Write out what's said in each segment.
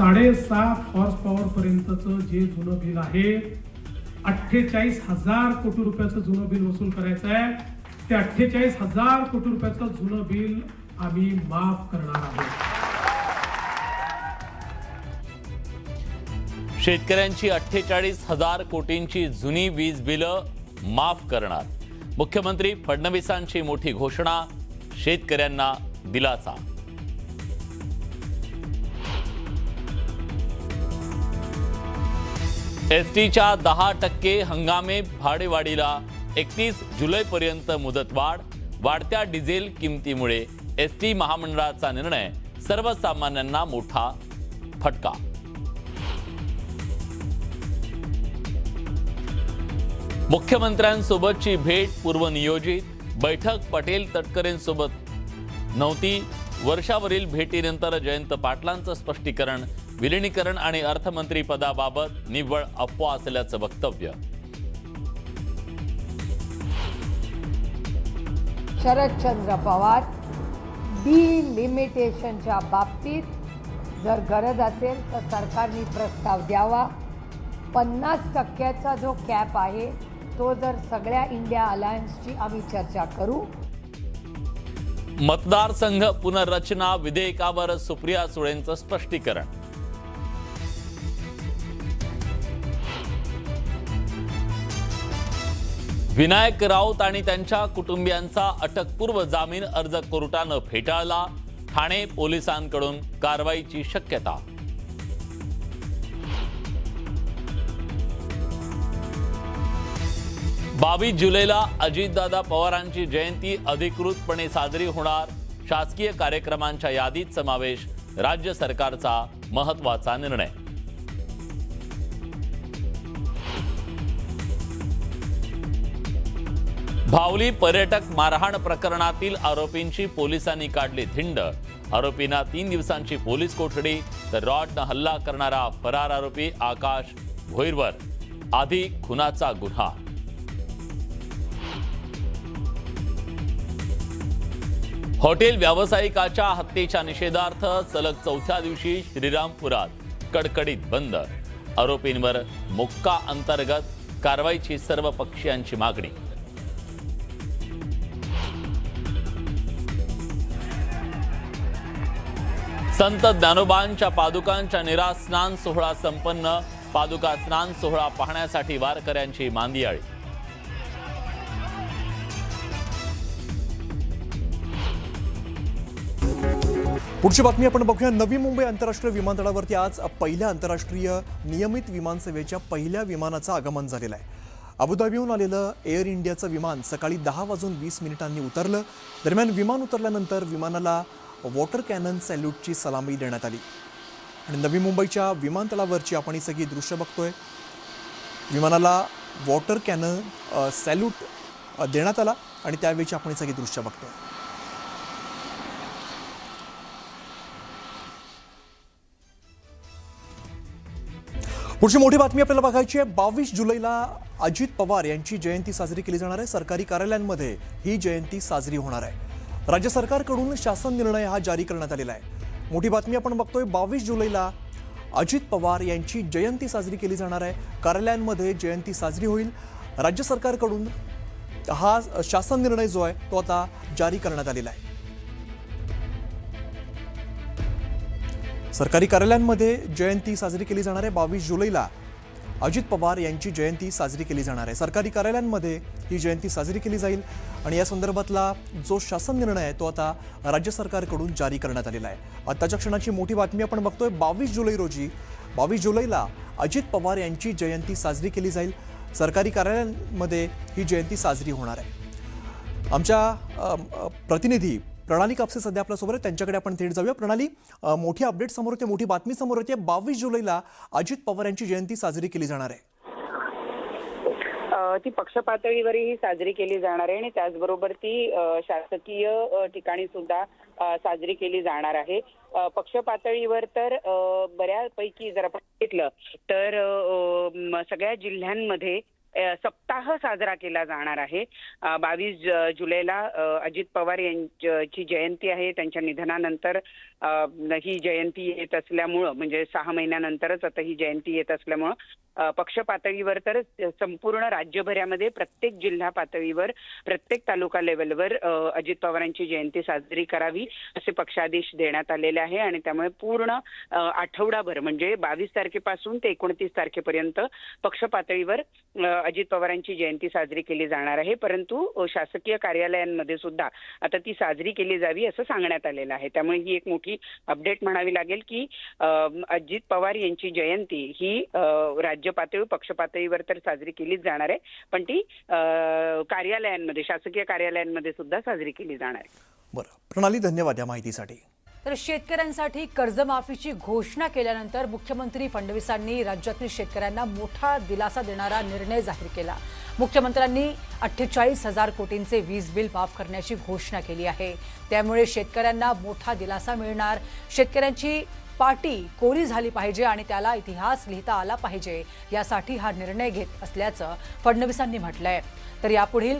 7.5 horse power पर्यंतचं जे जुनं bill आहे 48,000 कोटी रुपयाचं जुनं बिल वसूल करायचं आहे. ते 48,000 कोटी रुपयाचं जुनं बिल आम्ही माफ करणार आहोत. शेतकऱ्यांची 48,000 कोटींची जुनी वीज बिलं माफ करणार. मुख्यमंत्री फडणवीसांची मोठी घोषणा, शेतकऱ्यांना दिलासा. एसटीच्या 10% हंगामी भाडेवाढीला 31 जुलैपर्यंत मुदतवाढ. वाढत्या डिझेल किमतीमुळे एसटी महामंडळाचा निर्णय सर्वसामान्यांना मोठा फटका. मुख्यमंत्र्यांसोबतची भेट पूर्वनियोजित. बैठक पटेल तटकरेंसोबत नव्हती. वर्षावरील भेटीनंतर जयंत पाटलांचं स्पष्टीकरण. विलिनीकरण आणि अर्थमंत्री पदाबाबत निव्वळ अफवा असल्याचं वक्तव्य. शरदचंद्र पवार डिलिमिटेशनच्या बाबतीत जर गरज असेल तर सरकारने प्रस्ताव द्यावा. 50% जो कॅप आहे तो जर सगळ्या इंडिया अलायन्सची आम्ही चर्चा करू. मतदारसंघ पुनर्रचना विधेयकावर सुप्रिया सुळेंचं स्पष्टीकरण. विनायक राऊत आणि त्यांच्या कुटुंबियांचा अटकपूर्व जामीन अर्ज कोर्टानं फेटाळला. ठाणे पोलिसांकडून कारवाईची शक्यता. 22 जुलैला अजितदादा पवारांची जयंती अधिकृतपणे साजरी होणार. शासकीय कार्यक्रमांच्या यादीत समावेश. राज्य सरकारचा महत्त्वाचा निर्णय. भावली पर्यटक मारहाण प्रकरणातील आरोपींची पोलिसांनी काढली धिंड. आरोपींना 3 दिवसांची पोलीस कोठडी. तर रॉडनं हल्ला करणारा फरार आरोपी आकाश भोईरवर आधी खुनाचा गुन्हा. हॉटेल व्यावसायिकाच्या हत्येच्या निषेधार्थ सलग 4थ्या दिवशी श्रीरामपुरात कडकडीत बंद. आरोपींवर मोक्का अंतर्गत कारवाईची सर्व पक्षीयांची मागणी. संत ज्ञानोबांच्या पादुकांच्या निरास्नान सोहळा संपन्न. पादुका स्नान सोहळा पाहण्यासाठी वारकऱ्यांची मांदियाळी. पुढची बातमी आपण बघूया. नवी मुंबई आंतरराष्ट्रीय विमानतळावरती आज पहिल्या आंतरराष्ट्रीय नियमित विमानसेवेच्या पहिल्या विमानाचं आगमन झालेलं आहे. अबुधाबीहून आलेलं एअर इंडियाचं विमान सकाळी 10:20 उतरलं. दरम्यान विमान उतरल्यानंतर विमानाला वॉटर कॅनन सॅल्यूटची सलामी देण्यात आली. आणि नवी मुंबईच्या विमानतळावरची आपण ही सगळी दृश्य बघतोय. विमानाला वॉटर कॅनन सॅल्यूट देण्यात आला आणि त्यावेळी आपण ही सगळी दृश्य बघतोय. पुढची मोठी बातमी आपल्याला बघायची आहे. 22 जुलैला अजित पवार यांची जयंती साजरी केली जाणार आहे. सरकारी कार्यालयांमध्ये ही जयंती साजरी होणार आहे. राज्य सरकारकडून शासन निर्णय हा जारी करण्यात आलेला आहे. मोठी बातमी आपण बघतोय. 22 जुलैला अजित पवार यांची जयंती साजरी केली जाणार आहे. कार्यालयांमध्ये जयंती साजरी होईल. राज्य सरकारकडून हा शासन निर्णय जो आहे तो आता जारी करण्यात आलेला आहे. सरकारी कार्यालयांमध्ये जयंती साजरी केली जाणार आहे. 22 जुलैला अजित पवार यांची जयंती साजरी केली जाणार आहे. सरकारी कार्यालयांमध्ये ही जयंती साजरी केली जाईल आणि या संदर्भातला जो शासन निर्णय आहे तो आता राज्य सरकारकडून जारी करण्यात आलेला आहे. आताच्या क्षणाची मोठी बातमी आपण बघतोय. 22 जुलै रोजी 22 जुलैला अजित पवार यांची जयंती साजरी केली जाईल. सरकारी कार्यालयांमध्ये ही जयंती साजरी होणार आहे. आमच्या प्रतिनिधी प्रणाली कापसे सध्या आपल्यासोबत आहे. त्यांच्याकडे आपण थेट जाऊया. प्रणाली, मोठी अपडेट समोर येते, मोठी बातमी समोर येते. 22 जुलैला अजित पवार यांची जयंती साजरी केली जाणार आहे. ती पक्ष पातळीवरही साजरी केली जाणार आहे आणि त्याचबरोबर ती शासकीय ठिकाणी सुद्धा साजरी केली जाणार आहे. पक्ष पातळीवर तर बऱ्यापैकी जर आपण घेतलं तर सगळ्या जिल्ह्यांमध्ये सप्ताह साजरा केला जाणार आहे. 22 जुलैला अजित पवार यांची जयंती आहे. त्यांच्या निधनानंतर ही जयंती येत असल्यामुळं, म्हणजे 6 महिन्यानंतरच आता ही जयंती येत असल्यामुळं पक्ष पातळीवर तर संपूर्ण राज्यभरामध्ये प्रत्येक जिल्हा पातळीवर प्रत्येक तालुका लेवलवर अजित पवारांची जयंती साजरी करावी असे पक्षादेश देण्यात आलेले आहे. आणि त्यामुळे पूर्ण आठवडाभर म्हणजे 22 तारखेपासून ते 29 तारखेपर्यंत पक्ष पातळीवर अजित पवारांची जयंती साजरी केली जाणार आहे. परंतु शासकीय कार्यालयांमध्ये सुद्धा आता ती साजरी केली जावी असं सांगण्यात आलेलं आहे. त्यामुळे ही एक मोठी अपडेट म्हणावी लागेल की अजित पवार यांची जयंती ही राज्य पातळी पक्ष पातळीवर तर साजरी केलीच जाणार आहे, पण ती कार्यालयांमध्ये शासकीय कार्यालयांमध्ये सुद्धा साजरी केली जाणार आहे. बरं प्रणाली, धन्यवाद या माहितीसाठी. तर शेतकऱ्यांसाठी कर्जमाफीची घोषणा केल्यानंतर मुख्यमंत्री फडणवीसांनी राज्यातील शेतकऱ्यांना मोठा दिलासा देणारा निर्णय जाहीर केला. मुख्यमंत्र्यांनी 48,000 कोटींचे वीज बिल माफ करण्याची घोषणा केली आहे. त्यामुळे शेतकऱ्यांना मोठा दिलासा मिळणार. शेतकऱ्यांची पाटी कोरी झाली पाहिजे आणि त्याला इतिहास लिहिता आला पाहिजे, यासाठी हा निर्णय घेत असल्याचं फडणवीसांनी म्हटलंय. तर यापुढील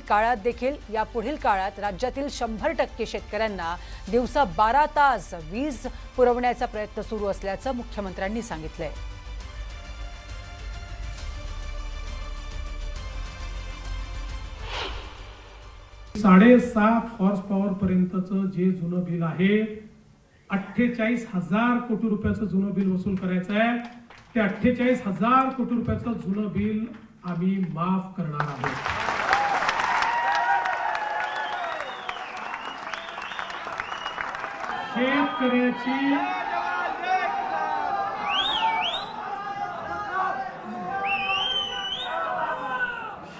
काळात राज्यातील 100% शेतकऱ्यांना दिवसा 12 तास वीज पुरवण्याचा प्रयत्न सुरू असल्याचं मुख्यमंत्र्यांनी सांगितलंय. 7.5 हॉर्स पॉवर पर्यंतचं जे जुनं बिल आहे, 48,000 कोटी रुपयाचं जुनं बिल वसूल करायचं आहे. ते 48,000 कोटी रुपयाचं जुनं बिल आम्ही माफ करणार आहोत.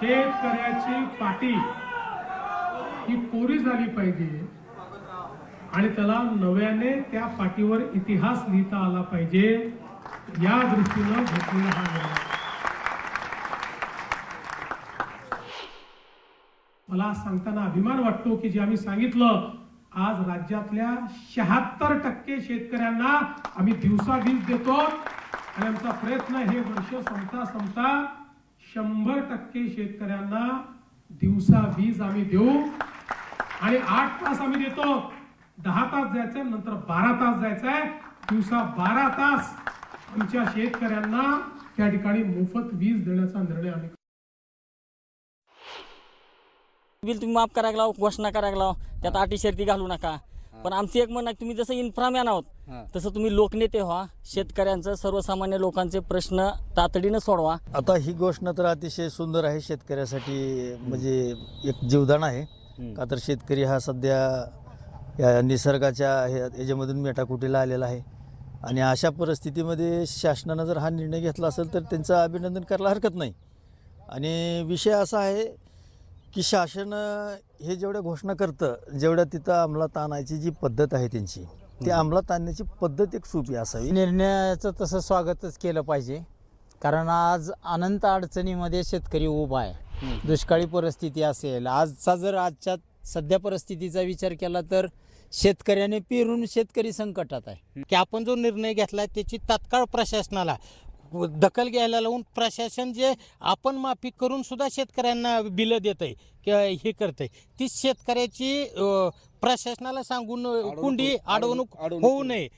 शेतकऱ्याची पाटी ही कोरी झाली पाहिजे आणि त्याला नव्याने त्या पाटीवर इतिहास लिहिता आला पाहिजे, या दृष्टीनं घेतलेला हा निर्णय. मला सांगताना अभिमान वाटतो की जे आम्ही सांगितलं, आज राज्यातल्या 76% शेतकऱ्यांना आम्ही दिवसा वीज देतो आणि आमचा प्रयत्न हे वर्ष संपता 100% शेतकऱ्यांना दिवसा वीज आम्ही देऊ. आणि 8 तास आम्ही देतो, 10 तास जायचंय, नंतर 12 तास जायचंय. दिवसा 12 तास आमच्या शेतकऱ्यांना त्या ठिकाणी मोफत वीज देण्याचा निर्णय आम्ही. बिल तुम्ही माफ करायला लाव, घोषणा करायला लाव, त्यात अटी शर्ती घालू नका. पण आमचं एक म्हणणं, तुम्ही जसं इन्फ्रामॅन आहोत तसं तुम्ही लोकनेते व्हा. शेतकऱ्यांचं, सर्वसामान्य लोकांचे प्रश्न तातडीनं सोडवा. आता ही घोषणा तर अतिशय सुंदर आहे शेतकऱ्यासाठी, म्हणजे एक जीवदान आहे. का तर शेतकरी हा सध्या या निसर्गाच्या याच्यामधून मेटाकुटीला आलेला आहे आणि अशा परिस्थितीमध्ये शासनानं जर हा निर्णय घेतला असेल तर त्यांचं अभिनंदन करायला हरकत नाही. आणि विषय असा आहे की शासन हे जेवढ्या घोषणा करतं, जेवढ्या तिथं अंमलात आणायची जी पद्धत आहे त्यांची, ती अंमलात आणण्याची पद्धत एक सोपी असावी. निर्णयाचं तसं स्वागतच केलं पाहिजे, कारण आज अनंत अडचणीमध्ये शेतकरी उभा आहे. दुष्काळी परिस्थिती असेल, आजच्या सध्या परिस्थितीचा विचार केला तर शेतकऱ्याने पेरून शेतकरी संकटात आहे. की आपण जो निर्णय घेतला त्याची तात्काळ प्रशासनाला दखल घ्यायला लावून प्रशासन जे आपण माफी करून सुद्धा शेतकऱ्यांना बिलं देत आहे किंवा हे करत आहे, ती शेतकऱ्याची प्रशासनाला सांगून कुंडी अडवणूक होऊ नये.